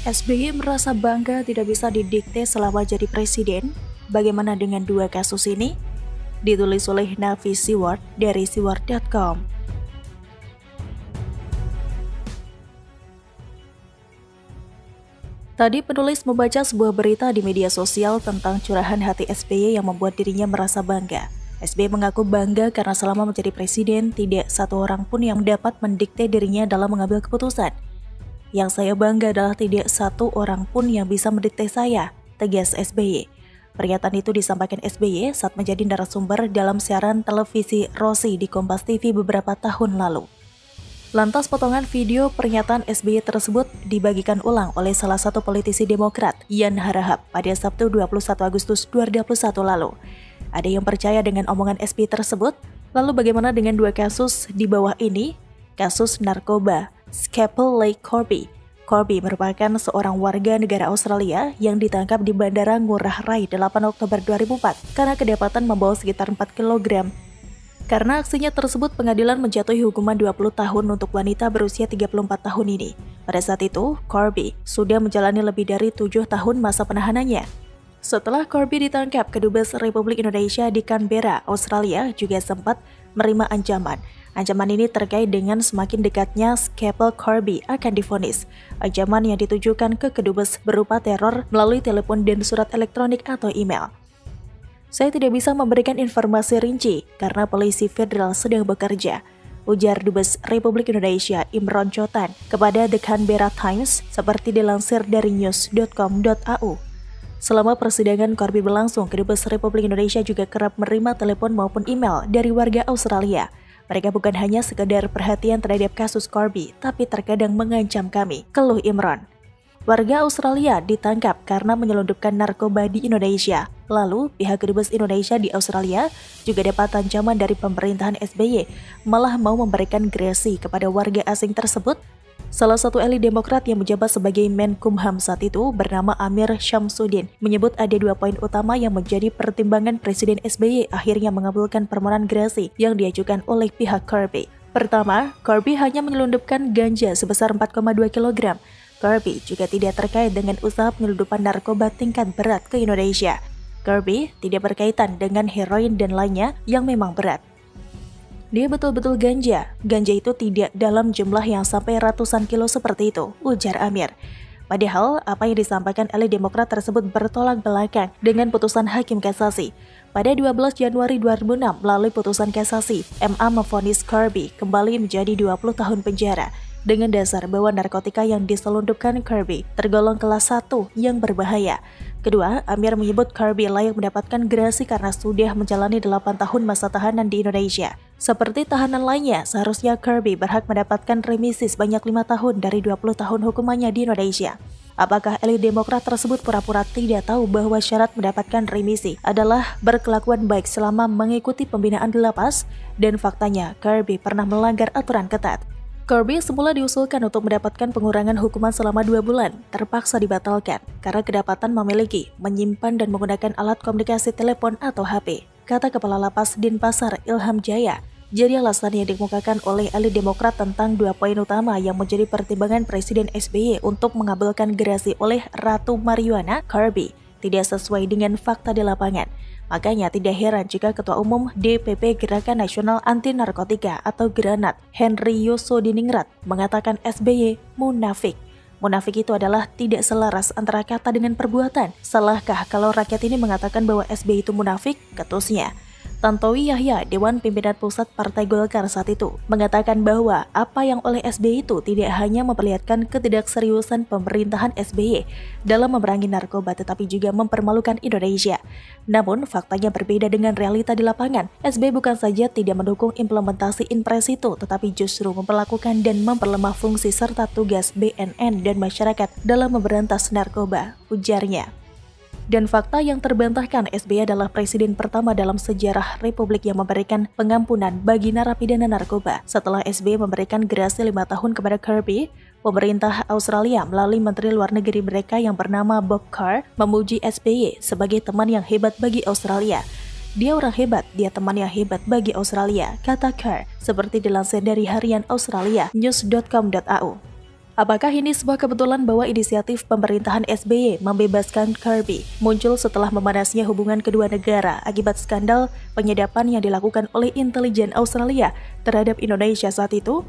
SBY merasa bangga tidak bisa didikte selama jadi presiden. Bagaimana dengan dua kasus ini? Ditulis oleh Navi Siward dari siward.com. Tadi penulis membaca sebuah berita di media sosial tentang curahan hati SBY yang membuat dirinya merasa bangga. SBY mengaku bangga karena selama menjadi presiden, tidak satu orang pun yang dapat mendikte dirinya dalam mengambil keputusan. Yang saya bangga adalah tidak satu orang pun yang bisa mendikte saya, tegas SBY. Pernyataan itu disampaikan SBY saat menjadi narasumber dalam siaran televisi Rosi di Kompas TV beberapa tahun lalu. Lantas potongan video pernyataan SBY tersebut dibagikan ulang oleh salah satu politisi Demokrat, Yan Harahap, pada Sabtu 21 Agustus 2021 lalu. Ada yang percaya dengan omongan SBY tersebut? Lalu bagaimana dengan dua kasus di bawah ini? Kasus narkoba Scapel Lake Corby. Corby merupakan seorang warga negara Australia yang ditangkap di Bandara Ngurah Rai 8 Oktober 2004 karena kedapatan membawa sekitar 4 kg. Karena aksinya tersebut, pengadilan menjatuhi hukuman 20 tahun untuk wanita berusia 34 tahun ini. Pada saat itu, Corby sudah menjalani lebih dari 7 tahun masa penahanannya. Setelah Corby ditangkap, Kedubes Republik Indonesia di Canberra, Australia juga sempat menerima ancaman. Ancaman ini terkait dengan semakin dekatnya Scapel Corby akan divonis. Ancaman yang ditujukan ke Kedubes berupa teror melalui telepon dan surat elektronik atau email. Saya tidak bisa memberikan informasi rinci karena polisi federal sedang bekerja, ujar Dubes Republik Indonesia Imron Chotan kepada The Canberra Times seperti dilansir dari news.com.au. Selama persidangan Corby berlangsung, Kedubes Republik Indonesia juga kerap menerima telepon maupun email dari warga Australia. Mereka bukan hanya sekedar perhatian terhadap kasus Corby, tapi terkadang mengancam kami, keluh Imron. Warga Australia ditangkap karena menyelundupkan narkoba di Indonesia. Lalu, pihak Kedubes Indonesia di Australia juga dapat ancaman dari pemerintahan SBY, malah mau memberikan grasi kepada warga asing tersebut. Salah satu elit Demokrat yang menjabat sebagai Menkumham saat itu bernama Amir Syamsuddin menyebut ada 2 poin utama yang menjadi pertimbangan Presiden SBY akhirnya mengabulkan permohonan grasi yang diajukan oleh pihak Corby. Pertama, Corby hanya menyelundupkan ganja sebesar 4,2 kg. Corby juga tidak terkait dengan usaha penyelundupan narkoba tingkat berat ke Indonesia. Corby tidak berkaitan dengan heroin dan lainnya yang memang berat. Dia betul-betul ganja. Ganja itu tidak dalam jumlah yang sampai ratusan kilo seperti itu, ujar Amir. Padahal, apa yang disampaikan elit Demokrat tersebut bertolak belakang dengan putusan Hakim Kasasi. Pada 12 Januari 2006, melalui putusan kasasi, MA memvonis Corby kembali menjadi 20 tahun penjara dengan dasar bahwa narkotika yang diselundupkan Corby tergolong kelas 1 yang berbahaya. Kedua, Amir menyebut Corby layak mendapatkan grasi karena sudah menjalani 8 tahun masa tahanan di Indonesia. Seperti tahanan lainnya, seharusnya Corby berhak mendapatkan remisi sebanyak 5 tahun dari 20 tahun hukumannya di Indonesia. Apakah elit Demokrat tersebut pura-pura tidak tahu bahwa syarat mendapatkan remisi adalah berkelakuan baik selama mengikuti pembinaan di lapas? Dan faktanya, Corby pernah melanggar aturan ketat. Corby semula diusulkan untuk mendapatkan pengurangan hukuman selama 2 bulan, terpaksa dibatalkan karena kedapatan memiliki, menyimpan dan menggunakan alat komunikasi telepon atau HP, kata Kepala Lapas Denpasar Ilham Jaya. Jadi alasan yang dikemukakan oleh elit Demokrat tentang 2 poin utama yang menjadi pertimbangan Presiden SBY untuk mengabulkan gerasi oleh Ratu Marijuana, Corby, tidak sesuai dengan fakta di lapangan. Makanya tidak heran jika Ketua Umum DPP Gerakan Nasional Anti Narkotika atau Granat, Henry Yosodiningrat, mengatakan SBY munafik. Munafik itu adalah tidak selaras antara kata dengan perbuatan. Salahkah kalau rakyat ini mengatakan bahwa SBY itu munafik? Ketusnya. Tantowi Yahya, Dewan Pimpinan Pusat Partai Golkar saat itu, mengatakan bahwa apa yang oleh SBY itu tidak hanya memperlihatkan ketidakseriusan pemerintahan SBY dalam memerangi narkoba tetapi juga mempermalukan Indonesia. Namun, faktanya berbeda dengan realita di lapangan. SBY bukan saja tidak mendukung implementasi Inpres itu, tetapi justru memperlakukan dan memperlemah fungsi serta tugas BNN dan masyarakat dalam memberantas narkoba, ujarnya. Dan fakta yang terbantahkan, SBY adalah presiden pertama dalam sejarah Republik yang memberikan pengampunan bagi narapidana narkoba. Setelah SBY memberikan gerasi 5 tahun kepada Corby, pemerintah Australia melalui Menteri Luar Negeri mereka yang bernama Bob Carr memuji SBY sebagai teman yang hebat bagi Australia. Dia orang hebat, dia teman yang hebat bagi Australia, kata Carr, seperti dilansir dari harian Australia, news.com.au. Apakah ini sebuah kebetulan bahwa inisiatif pemerintahan SBY membebaskan Kirby muncul setelah memanasnya hubungan kedua negara akibat skandal penyedapan yang dilakukan oleh intelijen Australia terhadap Indonesia saat itu?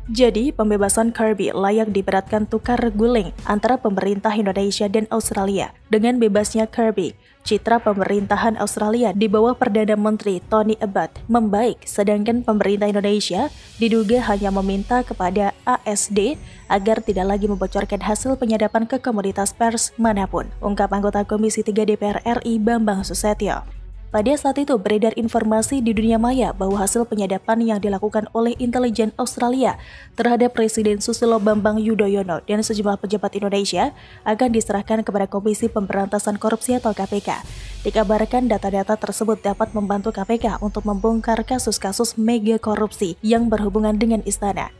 Jadi, pembebasan Kirby layak diberatkan tukar guling antara pemerintah Indonesia dan Australia. Dengan bebasnya Kirby, citra pemerintahan Australia di bawah Perdana Menteri Tony Abbott membaik, sedangkan pemerintah Indonesia diduga hanya meminta kepada ASD agar tidak lagi membocorkan hasil penyadapan ke komoditas pers manapun, ungkap anggota Komisi 3 DPR RI Bambang Susatyo. Pada saat itu beredar informasi di dunia maya bahwa hasil penyadapan yang dilakukan oleh intelijen Australia terhadap Presiden Susilo Bambang Yudhoyono dan sejumlah pejabat Indonesia akan diserahkan kepada Komisi Pemberantasan Korupsi atau KPK. Dikabarkan data-data tersebut dapat membantu KPK untuk membongkar kasus-kasus mega korupsi yang berhubungan dengan istana.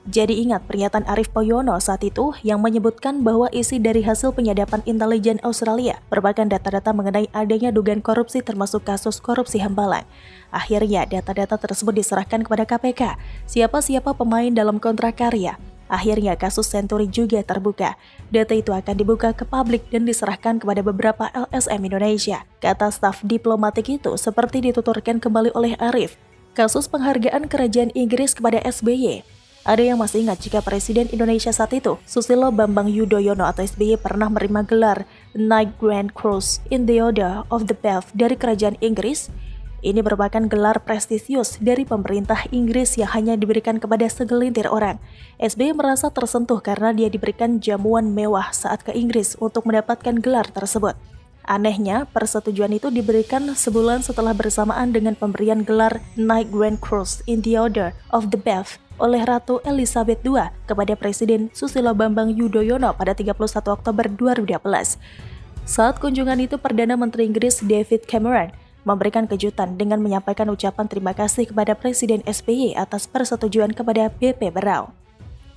Jadi ingat pernyataan Arief Poyono saat itu yang menyebutkan bahwa isi dari hasil penyadapan intelijen Australia merupakan data-data mengenai adanya dugaan korupsi termasuk kasus korupsi Hambalang. Akhirnya data-data tersebut diserahkan kepada KPK, siapa-siapa pemain dalam kontrak karya. Akhirnya kasus Senturi juga terbuka. Data itu akan dibuka ke publik dan diserahkan kepada beberapa LSM Indonesia. Kata staf diplomatik itu seperti dituturkan kembali oleh Arief. Kasus penghargaan kerajaan Inggris kepada SBY. Ada yang masih ingat jika Presiden Indonesia saat itu, Susilo Bambang Yudhoyono atau SBY pernah menerima gelar Knight Grand Cross in the Order of the Bath dari Kerajaan Inggris? Ini merupakan gelar prestisius dari pemerintah Inggris yang hanya diberikan kepada segelintir orang. SBY merasa tersentuh karena dia diberikan jamuan mewah saat ke Inggris untuk mendapatkan gelar tersebut. Anehnya, persetujuan itu diberikan sebulan setelah bersamaan dengan pemberian gelar Knight Grand Cross in the Order of the Bath oleh Ratu Elizabeth II kepada Presiden Susilo Bambang Yudhoyono pada 31 Oktober 2012. Saat kunjungan itu, Perdana Menteri Inggris David Cameron memberikan kejutan dengan menyampaikan ucapan terima kasih kepada Presiden SBY atas persetujuan kepada BP Brau.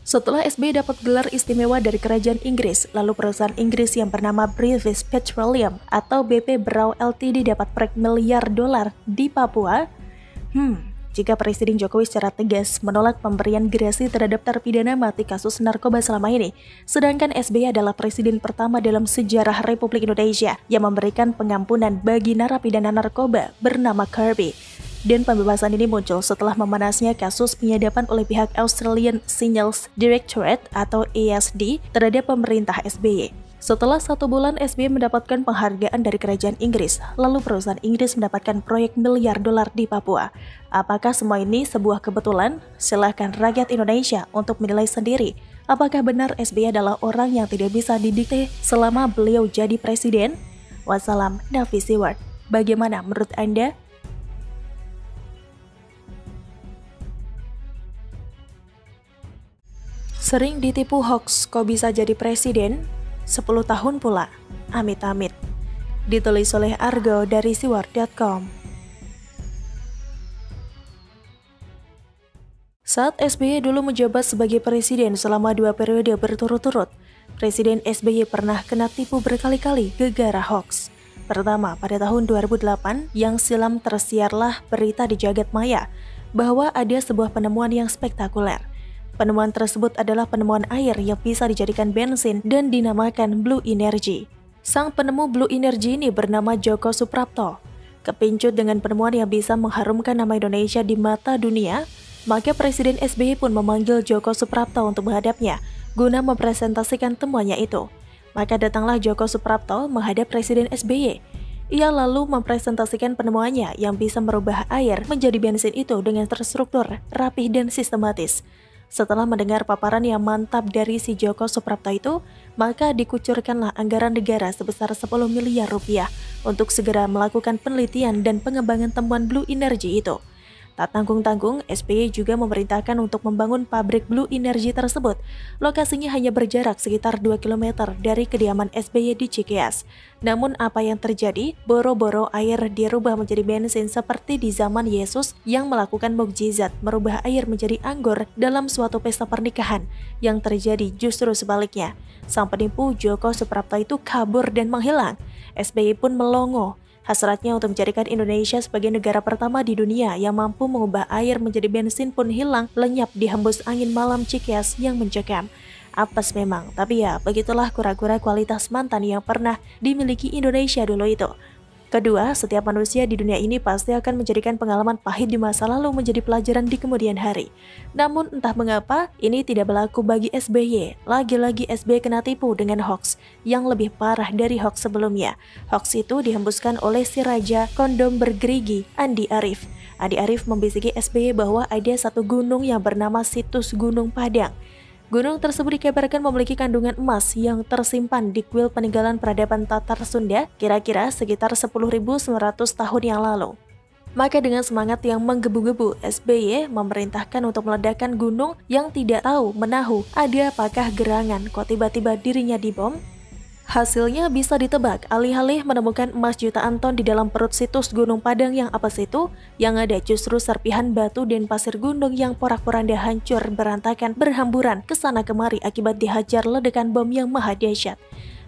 Setelah SBY dapat gelar istimewa dari Kerajaan Inggris, lalu perusahaan Inggris yang bernama British Petroleum atau BP Brau Ltd dapat proyek miliar dolar di Papua. Jika Presiden Jokowi secara tegas menolak pemberian gerasi terhadap terpidana mati kasus narkoba selama ini, sedangkan SBY adalah presiden pertama dalam sejarah Republik Indonesia yang memberikan pengampunan bagi narapidana narkoba bernama Kirby. Dan pembebasan ini muncul setelah memanasnya kasus penyadapan oleh pihak Australian Signals Directorate atau ASD terhadap pemerintah SBY. Setelah 1 bulan SBY mendapatkan penghargaan dari Kerajaan Inggris, lalu perusahaan Inggris mendapatkan proyek miliar dolar di Papua. Apakah semua ini sebuah kebetulan? Silahkan rakyat Indonesia untuk menilai sendiri. Apakah benar SBY adalah orang yang tidak bisa didikte selama beliau jadi presiden? Wassalam, Nafi Siward. Bagaimana menurut Anda? Sering ditipu hoax, kok bisa jadi presiden? 10 tahun pula, amit-amit. Ditulis oleh Argo dari siward.com. Saat SBY dulu menjabat sebagai presiden selama 2 periode berturut-turut, Presiden SBY pernah kena tipu berkali-kali gegara hoax. Pertama, pada tahun 2008 yang silam tersiarlah berita di jagat maya bahwa ada sebuah penemuan yang spektakuler. Penemuan tersebut adalah penemuan air yang bisa dijadikan bensin dan dinamakan Blue Energy. Sang penemu Blue Energy ini bernama Djoko Suprapto. Kepincut dengan penemuan yang bisa mengharumkan nama Indonesia di mata dunia, maka Presiden SBY pun memanggil Djoko Suprapto untuk menghadapnya guna mempresentasikan temuannya itu. Maka datanglah Djoko Suprapto menghadap Presiden SBY. Ia lalu mempresentasikan penemuannya yang bisa merubah air menjadi bensin itu dengan terstruktur, rapih dan sistematis. Setelah mendengar paparan yang mantap dari si Djoko Suprapto itu, maka dikucurkanlah anggaran negara sebesar 10 miliar rupiah untuk segera melakukan penelitian dan pengembangan temuan Blue Energy itu. Tak tanggung-tanggung, SBY juga memerintahkan untuk membangun pabrik Blue Energy tersebut. Lokasinya hanya berjarak sekitar 2 km dari kediaman SBY di Cikeas. Namun apa yang terjadi? Boro-boro air dirubah menjadi bensin seperti di zaman Yesus yang melakukan mukjizat merubah air menjadi anggur dalam suatu pesta pernikahan. Yang terjadi justru sebaliknya. Sang penipu Djoko Suprapto itu kabur dan menghilang. SBY pun melongo. Hasratnya untuk menjadikan Indonesia sebagai negara pertama di dunia yang mampu mengubah air menjadi bensin pun hilang lenyap dihembus angin malam Cikeas yang mencekam. Apes memang, tapi ya begitulah kura-kura kualitas mantan yang pernah dimiliki Indonesia dulu itu. Kedua, setiap manusia di dunia ini pasti akan menjadikan pengalaman pahit di masa lalu menjadi pelajaran di kemudian hari. Namun entah mengapa, ini tidak berlaku bagi SBY. Lagi-lagi SBY kena tipu dengan hoax yang lebih parah dari hoax sebelumnya. Hoax itu dihembuskan oleh si raja kondom bergerigi, Andi Arief. Andi Arief membisiki SBY bahwa ada satu gunung yang bernama situs Gunung Padang. Gunung tersebut dikabarkan memiliki kandungan emas yang tersimpan di kuil peninggalan peradaban Tatar Sunda kira-kira sekitar 10.900 tahun yang lalu. Maka dengan semangat yang menggebu-gebu, SBY memerintahkan untuk meledakkan gunung yang tidak tahu menahu ada apakah gerangan kok tiba-tiba dirinya dibom. Hasilnya bisa ditebak, alih-alih menemukan emas jutaan ton di dalam perut situs Gunung Padang yang apes itu, yang ada justru serpihan batu dan pasir gunung yang porak-poranda hancur berantakan berhamburan ke sana kemari akibat dihajar ledakan bom yang maha dahsyat.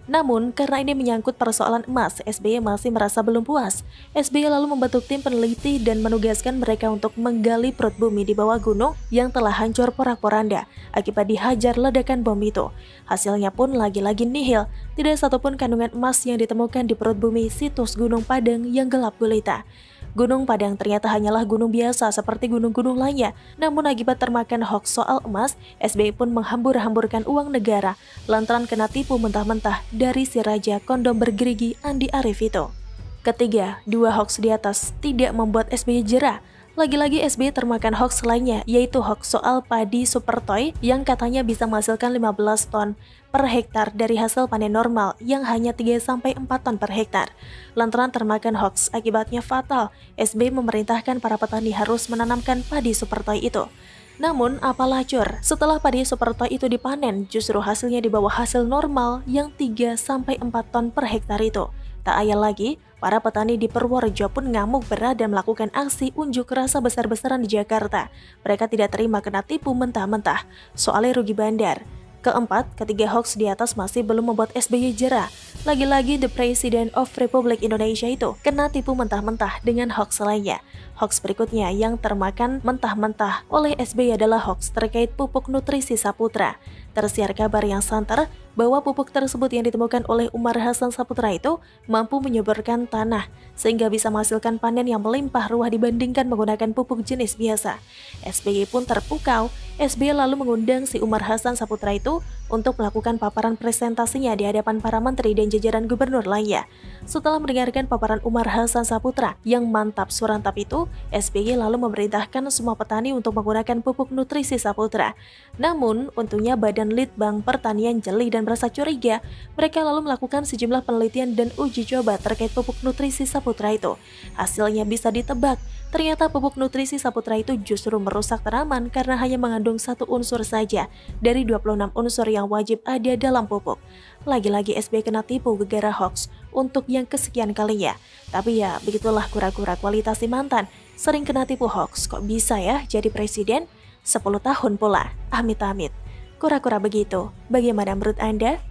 Namun, karena ini menyangkut persoalan emas, SBY masih merasa belum puas. SBY lalu membentuk tim peneliti dan menugaskan mereka untuk menggali perut bumi di bawah gunung yang telah hancur porak-poranda akibat dihajar ledakan bom itu. Hasilnya pun lagi-lagi nihil, tidak satupun kandungan emas yang ditemukan di perut bumi situs Gunung Padang yang gelap gulita. Gunung Padang ternyata hanyalah gunung biasa seperti gunung-gunung lainnya. Namun akibat termakan hoax soal emas, SBY pun menghambur-hamburkan uang negara lantaran kena tipu mentah-mentah dari si raja kondom bergerigi Andi Arief itu. Ketiga, dua hoax di atas tidak membuat SBY jera. Lagi-lagi SBY termakan hoax lainnya, yaitu hoax soal padi Supertoy yang katanya bisa menghasilkan 15 ton per hektar dari hasil panen normal yang hanya 3-4 ton per hektar. Lantaran termakan hoax akibatnya fatal, SBY memerintahkan para petani harus menanamkan padi Supertoy itu. Namun, apalah cur, setelah padi Supertoy itu dipanen, justru hasilnya di bawah hasil normal yang 3-4 ton per hektar itu. Tak ayal lagi, para petani di Purworejo pun ngamuk berat dan melakukan aksi unjuk rasa besar-besaran di Jakarta. Mereka tidak terima kena tipu mentah-mentah, soalnya rugi bandar. Keempat, ketiga hoax di atas masih belum membuat SBY jera. Lagi-lagi the President of Republik Indonesia itu kena tipu mentah-mentah dengan hoax lainnya. Hoax berikutnya yang termakan mentah-mentah oleh SBY adalah hoax terkait pupuk nutrisi Saputra. Tersiar kabar yang santer bahwa pupuk tersebut yang ditemukan oleh Umar Hasan Saputra itu mampu menyuburkan tanah sehingga bisa menghasilkan panen yang melimpah ruah dibandingkan menggunakan pupuk jenis biasa. SBY pun terpukau. SBY lalu mengundang si Umar Hasan Saputra itu untuk melakukan paparan presentasinya di hadapan para menteri dan jajaran gubernur lainnya. Setelah mendengarkan paparan Umar Hasan Saputra yang mantap surantap itu, SBY lalu memerintahkan semua petani untuk menggunakan pupuk nutrisi Saputra. Namun, untungnya Badan Litbang Pertanian jeli dan merasa curiga. Mereka lalu melakukan sejumlah penelitian dan uji coba terkait pupuk nutrisi Saputra itu. Hasilnya bisa ditebak. Ternyata pupuk nutrisi Saputra itu justru merusak tanaman karena hanya mengandung satu unsur saja dari 26 unsur yang wajib ada dalam pupuk. Lagi-lagi SBY kena tipu gegara hoax untuk yang kesekian kalinya. Tapi ya begitulah kura-kura kualitas si mantan. Sering kena tipu hoax, kok bisa ya jadi presiden? 10 tahun pula, amit-amit. Kura-kura begitu, bagaimana menurut Anda?